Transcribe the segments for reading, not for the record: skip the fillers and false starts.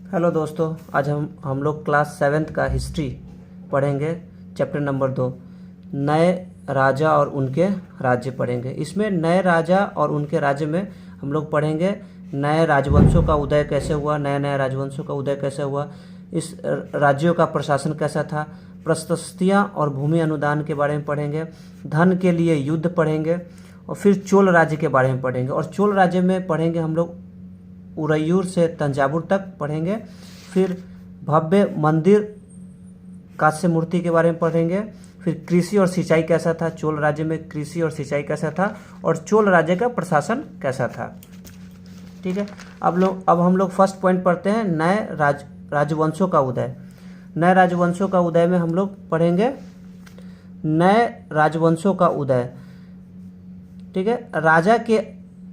Hello दोस्तों, आज हम लोग क्लास 7th का हिस्ट्री पढ़ेंगे। चैप्टर नंबर 2 नए राजा और उनके राज्य पढ़ेंगे। इसमें नए राजा और उनके राज्य में हम लोग पढ़ेंगे नए राजवंशों का उदय कैसे हुआ, नए नए राजवंशों का उदय कैसे हुआ, इस राज्यों का प्रशासन कैसा था, प्रशस्तियाँ और भूमि अनुदान के बारे में पढ़ेंगे, धन के लिए युद्ध पढ़ेंगे और फिर चोल राज्य के बारे में पढ़ेंगे। और चोल राज्य में पढ़ेंगे हम लोग उरैयूर से तंजावुर तक पढ़ेंगे। फिर भव्य मंदिर कांस्य मूर्ति के बारे में पढ़ेंगे। फिर कृषि और सिंचाई कैसा था, चोल राज्य में कृषि और सिंचाई कैसा था, और चोल राज्य का प्रशासन कैसा था। ठीक है, अब हम लोग फर्स्ट पॉइंट पढ़ते हैं, नए राजवंशों का उदय। नए राजवंशों का उदय में हम लोग पढ़ेंगे नए राजवंशों का उदय। ठीक है, राजा के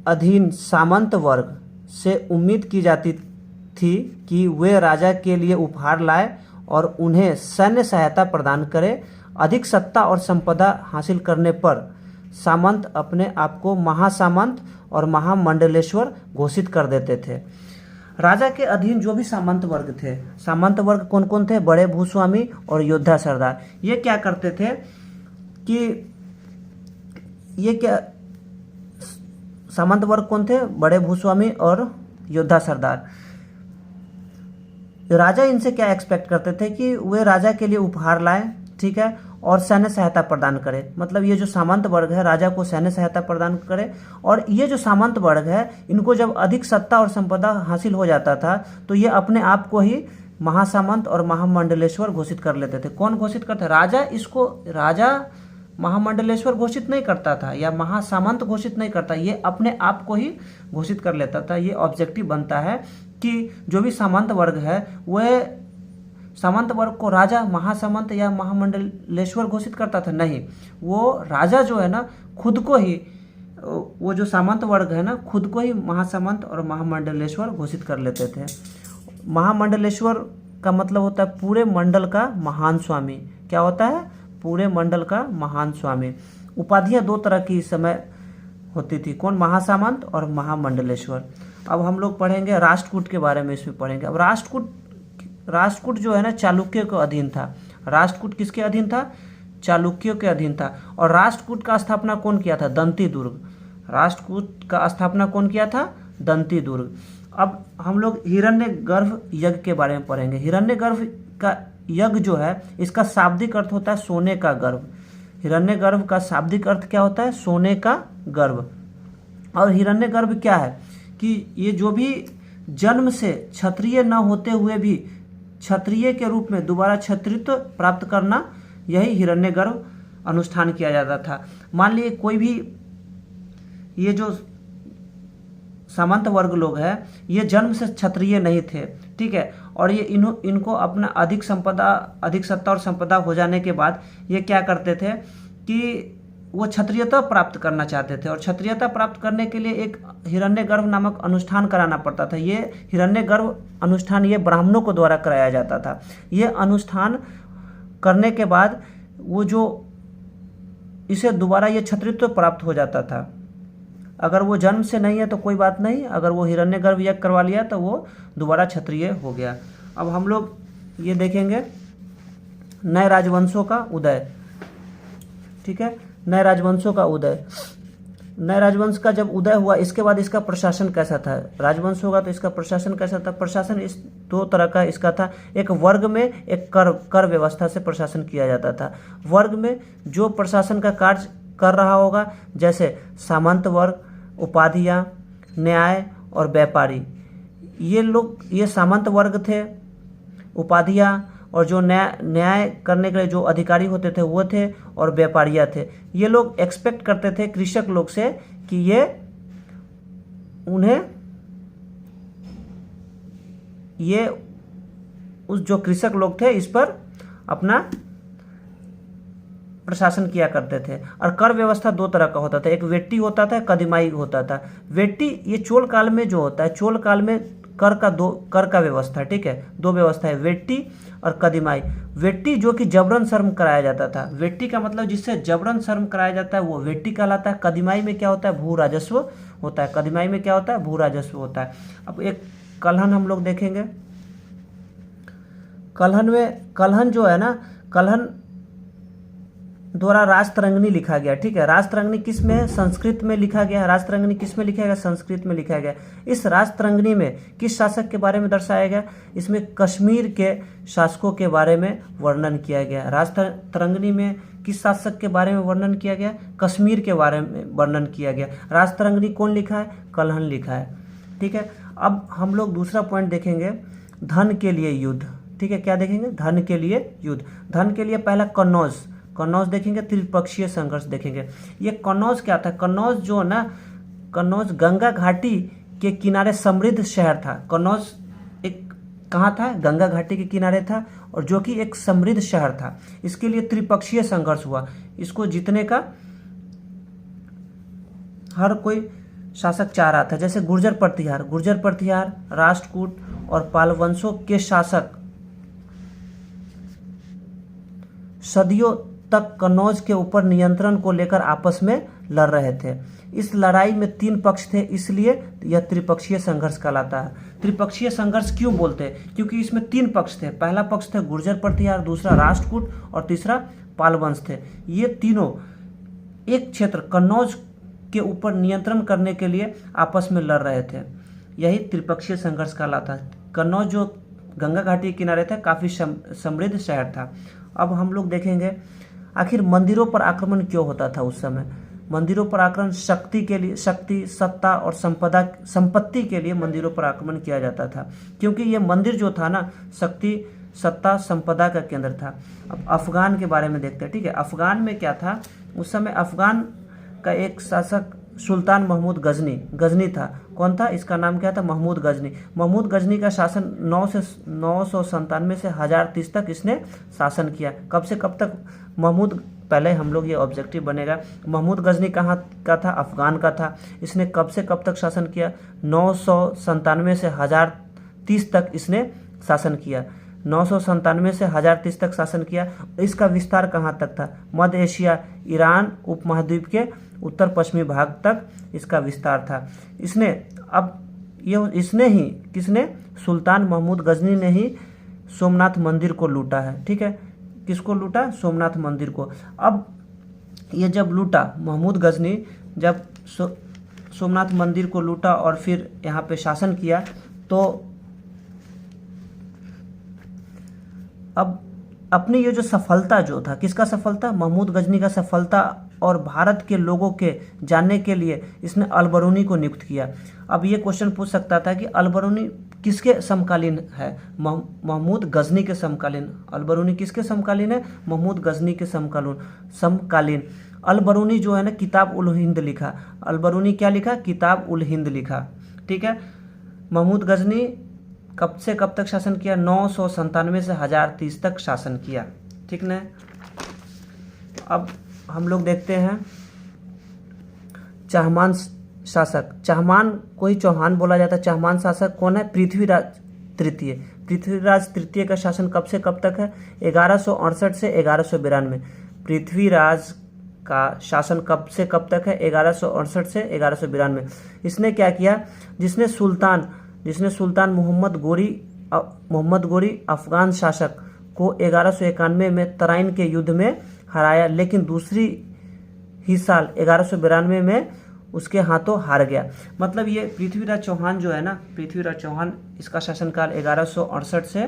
अधीन सामंत वर्ग से उम्मीद की जाती थी कि वे राजा के लिए उपहार लाए और उन्हें सैन्य सहायता प्रदान करें। अधिक सत्ता और संपदा हासिल करने पर सामंत अपने आप को महासामंत और महामंडलेश्वर घोषित कर देते थे। राजा के अधीन जो भी सामंत वर्ग थे, सामंत वर्ग कौन कौन थे? बड़े भूस्वामी और योद्धा सरदार। ये क्या करते थे कि सामंत वर्ग कौन थे? बड़े भूस्वामी और योद्धा सरदार। राजा इनसे क्या एक्सपेक्ट करते थे कि वे राजा के लिए उपहार लाएं, ठीक है, और सैन्य सहायता प्रदान करें। मतलब ये जो सामंत वर्ग है राजा को सैन्य सहायता प्रदान करे। और ये जो सामंत वर्ग है इनको जब अधिक सत्ता और संपदा हासिल हो जाता था तो ये अपने आप को ही महासामंत और महामंडलेश्वर घोषित कर लेते थे। कौन घोषित करता? राजा महामंडलेश्वर घोषित नहीं करता था या महासामंत घोषित नहीं करता, ये अपने आप को ही घोषित कर लेता था। ये ऑब्जेक्टिव बनता है कि जो भी सामंत वर्ग है वह सामंत वर्ग को राजा महासामंत या महामंडलेश्वर घोषित करता था नहीं, वो राजा जो है ना खुद को ही, वो जो सामंत वर्ग है ना खुद को ही महासामंत और महामंडलेश्वर घोषित कर लेते थे। महामंडलेश्वर का मतलब होता है पूरे मंडल का महान स्वामी। क्या होता है? पूरे मंडल का महान स्वामी। उपाधियां दो तरह की इस समय होती थी, कौन? महासामंत और महामंडलेश्वर। अब हम लोग पढ़ेंगे राष्ट्रकूट के बारे में, इसमें पढ़ेंगे। अब राष्ट्रकूट जो है ना चालुक्यों के अधीन था। राष्ट्रकूट किसके अधीन था? चालुक्यों के अधीन था। और राष्ट्रकूट का स्थापना कौन किया था? दंती दुर्ग। राष्ट्रकूट का स्थापना कौन किया था? दंती दुर्ग। अब हम लोग हिरण्यगर्भ यज्ञ के बारे में पढ़ेंगे। हिरण्यगर्भ का यज्ञ जो है इसका शाब्दिक अर्थ होता है सोने का गर्भ। हिरण्यगर्भ का शाब्दिक अर्थ क्या होता है? सोने का गर्भ। और हिरण्यगर्भ क्या है कि ये जो भी जन्म से क्षत्रिय न होते हुए भी क्षत्रिय के रूप में दोबारा क्षत्रित्व प्राप्त करना, यही हिरण्यगर्भ अनुष्ठान किया जाता था। मान लीजिए कोई भी ये जो सामंत वर्ग लोग हैं ये जन्म से क्षत्रिय नहीं थे, ठीक है, और ये इनको अपना अधिक सत्ता और संपदा हो जाने के बाद ये क्या करते थे कि वो क्षत्रियता प्राप्त करना चाहते थे। और क्षत्रियता प्राप्त करने के लिए एक हिरण्यगर्भ नामक अनुष्ठान कराना पड़ता था। ये हिरण्यगर्भ अनुष्ठान ये ब्राह्मणों को द्वारा कराया जाता था। ये अनुष्ठान करने के बाद वो जो इसे दोबारा ये क्षत्रित्व प्राप्त हो जाता था। अगर वो जन्म से नहीं है तो कोई बात नहीं, अगर वो हिरण्यगर्भ यज्ञ करवा लिया तो वो दोबारा क्षत्रिय हो गया। अब हम लोग ये देखेंगे नए राजवंशों का उदय। ठीक है, नए राजवंशों का उदय। नए राजवंश का जब उदय हुआ इसके बाद इसका प्रशासन कैसा था? राजवंश होगा तो इसका प्रशासन कैसा था? प्रशासन इस दो तरह का इसका था। एक वर्ग में एक कर व्यवस्था से प्रशासन किया जाता था। वर्ग में जो प्रशासन का कार्य कर रहा होगा, जैसे सामंत वर्ग, उपाधियां, न्याय और व्यापारी, ये सामंत वर्ग थे। उपाधियां और जो न्याय करने के लिए जो अधिकारी होते थे वो थे, और व्यापारियां थे। ये लोग एक्सपेक्ट करते थे कृषक लोग से कि ये उस जो कृषक लोग थे इस पर अपना प्रशासन किया करते थे। और कर व्यवस्था दो तरह का होता था, एक वेट्टी होता था, कदीमाई होता था। वेट्टी ये चोल काल में जो होता है, चोल काल में कर का व्यवस्था, ठीक है, दो व्यवस्था है, वेट्टी और कदीमाई। वेट्टी जो कि जबरन शर्म कराया जाता था। वेट्टी का मतलब जिससे जबरन शर्म कराया जाता है वो वेट्टी कहलाता है। कदीमाई में क्या होता है? भू राजस्व होता है। कदीमाई में क्या होता है? भू राजस्व होता है। अब एक कलहन हम लोग देखेंगे। कल्हन में, कल्हन जो है ना, कल्हन द्वारा राजतरंगिणी लिखा गया, ठीक है। राजतरंगिणी किस में है? संस्कृत में लिखा गया है। राजतरंगिणी किस में लिखा गया? संस्कृत में लिखा गया। इस राजतरंगिणी में किस शासक के बारे में दर्शाया गया? इसमें कश्मीर के शासकों के बारे में वर्णन किया गया। राजतरंगिणी में किस शासक के बारे में वर्णन किया गया? कश्मीर के बारे में वर्णन किया गया। राजतरंगिणी कौन लिखा है? कल्हन लिखा है, ठीक है। अब हम लोग दूसरा पॉइंट देखेंगे, धन के लिए युद्ध, ठीक है। क्या देखेंगे? धन के लिए युद्ध। धन के लिए पहला कन्नौज, कन्नौज देखेंगे, त्रिपक्षीय संघर्ष देखेंगे। ये कन्नौज क्या था? कन्नौज जो ना, कन्नौज गंगा घाटी के किनारे समृद्ध शहर था। कन्नौज एक कहाँ था? गंगा घाटी के किनारे था, और जो कि एक समृद्ध शहर था। इसके लिए त्रिपक्षीय संघर्ष हुआ। इसको जीतने का हर कोई शासक चाह रहा था। जैसे गुर्जर प्रतिहार, राष्ट्रकूट और पालवंशों के शासक सदियों तक कन्नौज के ऊपर नियंत्रण को लेकर आपस में लड़ रहे थे। इस लड़ाई में 3 पक्ष थे, इसलिए यह त्रिपक्षीय संघर्ष कहलाता है। त्रिपक्षीय संघर्ष क्यों बोलते हैं? क्योंकि इसमें 3 पक्ष थे। पहला पक्ष थे गुर्जर प्रतिहार, दूसरा राष्ट्रकूट और तीसरा पालवंश थे। ये तीनों एक क्षेत्र कन्नौज के ऊपर नियंत्रण करने के लिए आपस में लड़ रहे थे। यही त्रिपक्षीय संघर्ष कहलाता है। कन्नौज जो गंगा घाटी के किनारे था, काफ़ी समृद्ध शहर था। अब हम लोग देखेंगे आखिर मंदिरों पर आक्रमण क्यों होता था उस समय। मंदिरों पर आक्रमण शक्ति के लिए, शक्ति, सत्ता और संपत्ति के लिए मंदिरों पर आक्रमण किया जाता था, क्योंकि ये मंदिर जो था ना, शक्ति, सत्ता, संपदा का केंद्र था। अब अफगान के बारे में देखते हैं, ठीक है। अफगान में क्या था उस समय? अफगान का एक शासक सुल्तान महमूद गजनी था। कौन था? इसका नाम क्या था? महमूद गजनी। महमूद गजनी का शासन 997 से 1030 तक इसने शासन किया। कब से कब तक? महमूद, पहले हम लोग ये ऑब्जेक्टिव बनेगा, महमूद गजनी कहाँ का था? अफगान का था। इसने कब से कब तक शासन किया? 997 से 1030 तक इसने शासन किया। 997 से 1030 तक शासन किया। इसका विस्तार कहाँ तक था? मध्य एशिया, ईरान उपमहाद्वीप के उत्तर पश्चिमी भाग तक इसका विस्तार था। इसने ही किसने? सुल्तान महमूद गजनी ने ही सोमनाथ मंदिर को लूटा है, ठीक है। किसको लूटा? सोमनाथ मंदिर को। अब ये जब लूटा, महमूद गजनी जब सोमनाथ मंदिर को लूटा और फिर यहाँ पे शासन किया, तो अब अपनी ये जो सफलता जो था, किसका सफलता? महमूद गजनी का सफलता और भारत के लोगों के जानने के लिए इसने अलबरूनी को नियुक्त किया। अब ये क्वेश्चन पूछ सकता था कि अलबरूनी किसके समकालीन है? महमूद गजनी के समकालीन। अलबरूनी किसके समकालीन है? महमूद गजनी के समकालीन। अलबरूनी जो है ना, किताब उल हिंद लिखा। अलबरूनी क्या लिखा? किताब उल हिंद लिखा, ठीक है। महमूद गजनी कब से कब तक शासन किया? 997 से 1030 तक शासन किया, ठीक ना। अब हम लोग देखते हैं चाहमान शासक। चाहमान को ही चौहान बोला जाता है। चाहमान शासक कौन है? पृथ्वीराज तृतीय। पृथ्वीराज तृतीय का शासन कब से कब तक है? 1168 से 1192। पृथ्वीराज का शासन कब से कब तक है? 1168 से 1192। इसने क्या किया? जिसने सुल्तान मोहम्मद गोरी अफगान शासक को 1191 में तराइन के युद्ध में हराया, लेकिन दूसरी ही साल 1192 में उसके हाथों हार गया। मतलब ये पृथ्वीराज चौहान जो है ना, पृथ्वीराज चौहान, इसका शासनकाल 1168 से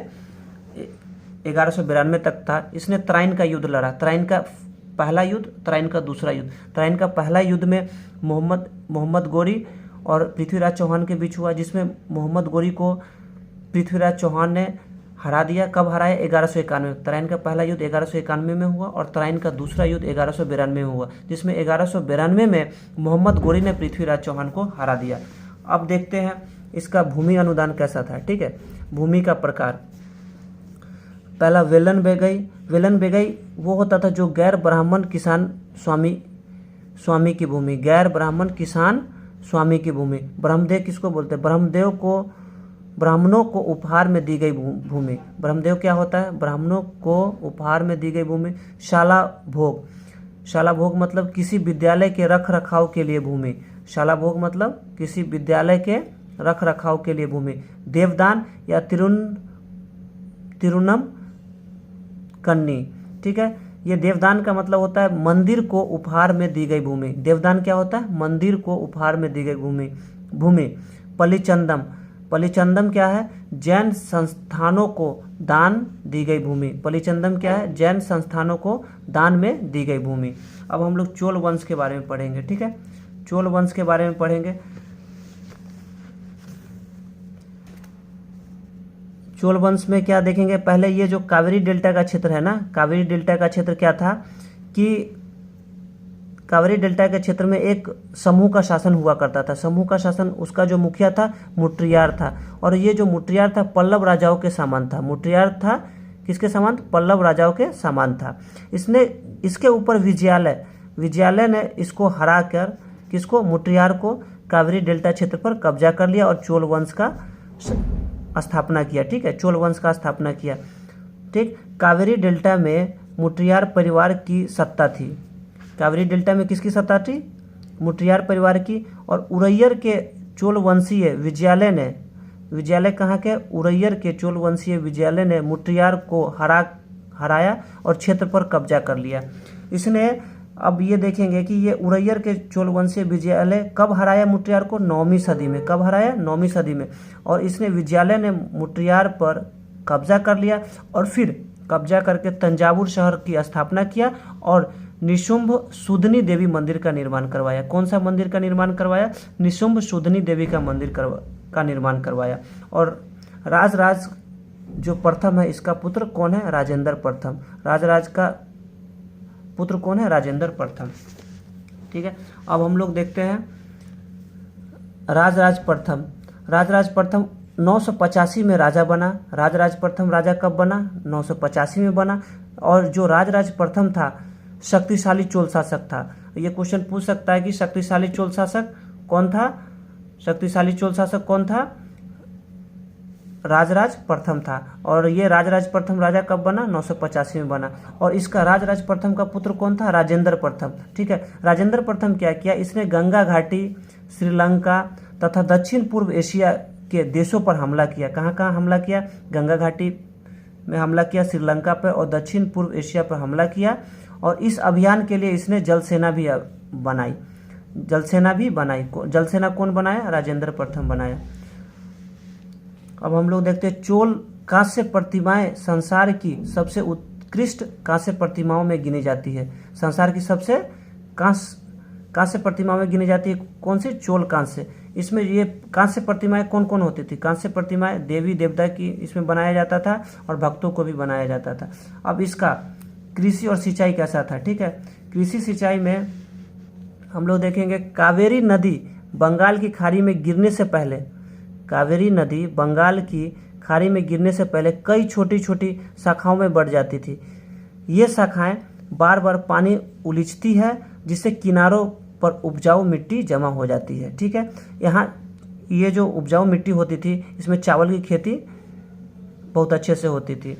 1192 तक था। इसने तराइन का युद्ध लड़ा। तराइन का पहला युद्ध, तराइन का दूसरा युद्ध। तराइन का पहला युद्ध में मोहम्मद गोरी और पृथ्वीराज चौहान के बीच हुआ, जिसमें मोहम्मद गोरी को पृथ्वीराज चौहान ने हरा दिया। कब हराया? 1191। तराइन का पहला युद्ध 1191 में हुआ और तराइन का दूसरा युद्ध 1192 में हुआ, जिसमें 1192 में मोहम्मद गोरी ने पृथ्वीराज चौहान को हरा दिया। अब देखते हैं इसका भूमि अनुदान कैसा था, ठीक है। भूमि का प्रकार, पहला वेलन बेगई वो होता था जो गैर ब्राह्मण किसान स्वामी की भूमि। गैर ब्राह्मण किसान स्वामी की भूमि। ब्रह्मदेव किसको बोलते हैं? ब्राह्मणों को उपहार में दी गई भूमि। ब्रह्मदेव क्या होता है? ब्राह्मणों को उपहार में दी गई भूमि। शाला भोग मतलब किसी विद्यालय के रख रखाव के लिए भूमि। शाला भोग मतलब किसी विद्यालय के रख रखाव के लिए भूमि। देवदान या तिरुनम कन्नी, ठीक है। ये देवदान का मतलब होता है मंदिर को उपहार में दी गई भूमि। देवदान क्या होता है? मंदिर को उपहार में दी गई भूमि। पलिचंदम, पलिचंदम क्या है? जैन संस्थानों को दान दी गई भूमि। पलिचंदम क्या है? जैन संस्थानों को दान में दी गई भूमि। अब हम लोग चोल वंश के बारे में पढ़ेंगे, ठीक है। चोल वंश के बारे में पढ़ेंगे। चोल वंश में क्या देखेंगे? पहले ये जो कावेरी डेल्टा का क्षेत्र है ना, कावेरी डेल्टा का क्षेत्र क्या था कि कावेरी डेल्टा के क्षेत्र में एक समूह का शासन हुआ करता था। समूह का शासन, उसका जो मुखिया था मुट्रियार था, और ये जो मुट्रियार था पल्लव राजाओं के समान था। मुट्रियार था किसके समान? पल्लव राजाओं के समान था। इसके ऊपर विजयालय ने इसको हरा कर किसको? मुट्रियार को कावेरी डेल्टा क्षेत्र पर कब्जा कर लिया और चोल वंश का स्थापना किया, ठीक है। चोल वंश का स्थापना किया, ठीक। कावेरी डेल्टा में मुट्रियार परिवार की सत्ता थी। कावेरी डेल्टा में किसकी सत्ता थी? मुट्रियार परिवार की। और उरैयर के चोल वंशीय विजयालय कहाँ के? उरैयर के चोल वंशीय विजयालय ने मुट्रियार को हराया और क्षेत्र पर कब्जा कर लिया। इसने, अब ये देखेंगे कि ये उरैयर के चोल वंशीय विजयालय कब हराया मुट्रियार को? 9वीं सदी में। कब हराया? 9वीं सदी में। और इसने विजयालय ने मुट्रियार पर कब्जा कर लिया और फिर कब्जा करके तंजावुर शहर की स्थापना किया और निशुंभ सुधनी देवी मंदिर का निर्माण करवाया। कौन सा मंदिर का निर्माण करवाया? निशुंभ सुधनी देवी का मंदिर का निर्माण करवाया। और राज जो प्रथम है, इसका पुत्र कौन है? राजेंद्र प्रथम। राज का पुत्र कौन है? राजेंद्र प्रथम, ठीक है। अब हम लोग देखते हैं राज प्रथम। राज प्रथम 985 में राजा बना। राज प्रथम राजा कब बना? 985 में बना। और जो राज प्रथम था शक्तिशाली चोल शासक था। ये क्वेश्चन पूछ सकता है कि शक्तिशाली चोल शासक कौन था? शक्तिशाली चोल शासक कौन था? राज प्रथम था। और ये राज प्रथम राजा कब बना? 985 में बना। और इसका राज प्रथम का पुत्र कौन था? राजेंद्र प्रथम, ठीक है। राजेंद्र प्रथम क्या किया? इसने गंगा घाटी, श्रीलंका तथा दक्षिण पूर्व एशिया के देशों पर हमला किया। कहाँ कहाँ हमला किया? गंगा घाटी में हमला किया, श्रीलंका पर और दक्षिण पूर्व एशिया पर हमला किया। और इस अभियान के लिए इसने जल सेना भी बनाई। जल सेना कौन बनाया? राजेंद्र प्रथम बनाया। अब हम लोग देखते हैं चोल कांस्य प्रतिमाएं संसार की सबसे उत्कृष्ट कांस्य प्रतिमाओं में गिनी जाती है। संसार की सबसे कांस्य प्रतिमाओं में गिनी जाती है कौन सी? चोल कांस्य। इसमें ये कांस्य प्रतिमाएं कौन कौन होती थी? कांस्य प्रतिमाएं देवी देवता की इसमें बनाया जाता था और भक्तों को भी बनाया जाता था। अब इसका कृषि और सिंचाई कैसा था, ठीक है। कृषि सिंचाई में हम लोग देखेंगे कावेरी नदी बंगाल की खाड़ी में गिरने से पहले, कावेरी नदी बंगाल की खाड़ी में गिरने से पहले कई छोटी छोटी शाखाओं में बढ़ जाती थी। ये शाखाएं बार बार पानी उलीचती है जिससे किनारों पर उपजाऊ मिट्टी जमा हो जाती है, ठीक है। यहाँ ये जो उपजाऊ मिट्टी होती थी इसमें चावल की खेती बहुत अच्छे से होती थी।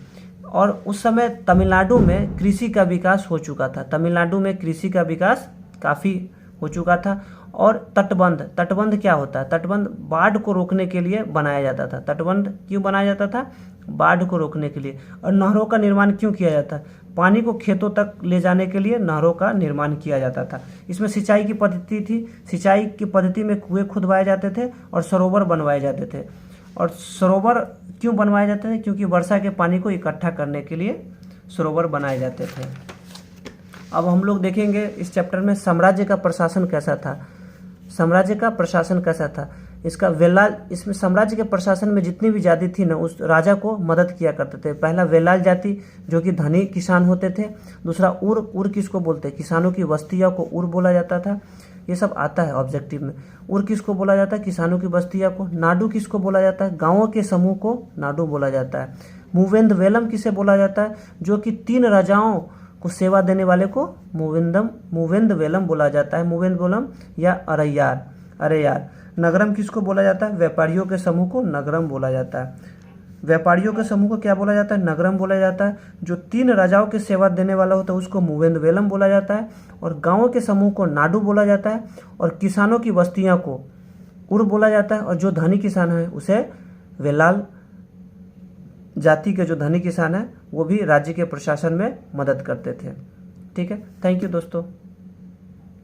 और उस समय तमिलनाडु में कृषि का विकास हो चुका था। तमिलनाडु में कृषि का विकास काफ़ी हो चुका था। और तटबंध क्या होता है? तटबंध बाढ़ को रोकने के लिए बनाया जाता था। तटबंध क्यों बनाया जाता था? बाढ़ को रोकने के लिए। और नहरों का निर्माण क्यों किया जाता है? पानी को खेतों तक ले जाने के लिए नहरों का निर्माण किया जाता था। इसमें सिंचाई की पद्धति थी। सिंचाई की पद्धति में कुएं खुदवाए जाते थे और सरोवर बनवाए जाते थे। और सरोवर क्यों बनवाए जाते थे? क्योंकि वर्षा के पानी को इकट्ठा करने के लिए सरोवर बनाए जाते थे। अब हम लोग देखेंगे इस चैप्टर में साम्राज्य का प्रशासन कैसा था। साम्राज्य का प्रशासन कैसा था? इसका वेलाल, इसमें साम्राज्य के प्रशासन में जितनी भी जाति थी ना उस राजा को मदद किया करते थे। पहला वेलाल जाति जो कि धनी किसान होते थे। दूसरा उर किसको बोलते हैं? किसानों की बस्तियों को उर बोला जाता था। ये सब आता है ऑब्जेक्टिव में। उर किसको बोला जाता है? किसानों की बस्तियों को। नाडु किसको बोला जाता है? गाँवों के समूह को नाडु बोला जाता है। मूवेंद वेलम किसे बोला जाता है? जो कि 3 राजाओं को सेवा देने वाले को मूवेंद वेलम बोला जाता है। मूवेंद वेलम या अरेयार। नगरम किसको बोला जाता है? व्यापारियों के समूह को नगरम बोला जाता है। व्यापारियों के समूह को क्या बोला जाता है? नगरम बोला जाता है। जो 3 राजाओं की सेवा देने वाला होता है उसको मूवेंद वेलम बोला जाता है। और गाँवों के समूह को नाडु बोला जाता है। और किसानों की बस्तियों को उर बोला जाता है। और जो धनी किसान है उसे वेलाल जाति के जो धनी किसान हैं वो भी राज्य के प्रशासन में मदद करते थे। ठीक है, थैंक यू दोस्तों।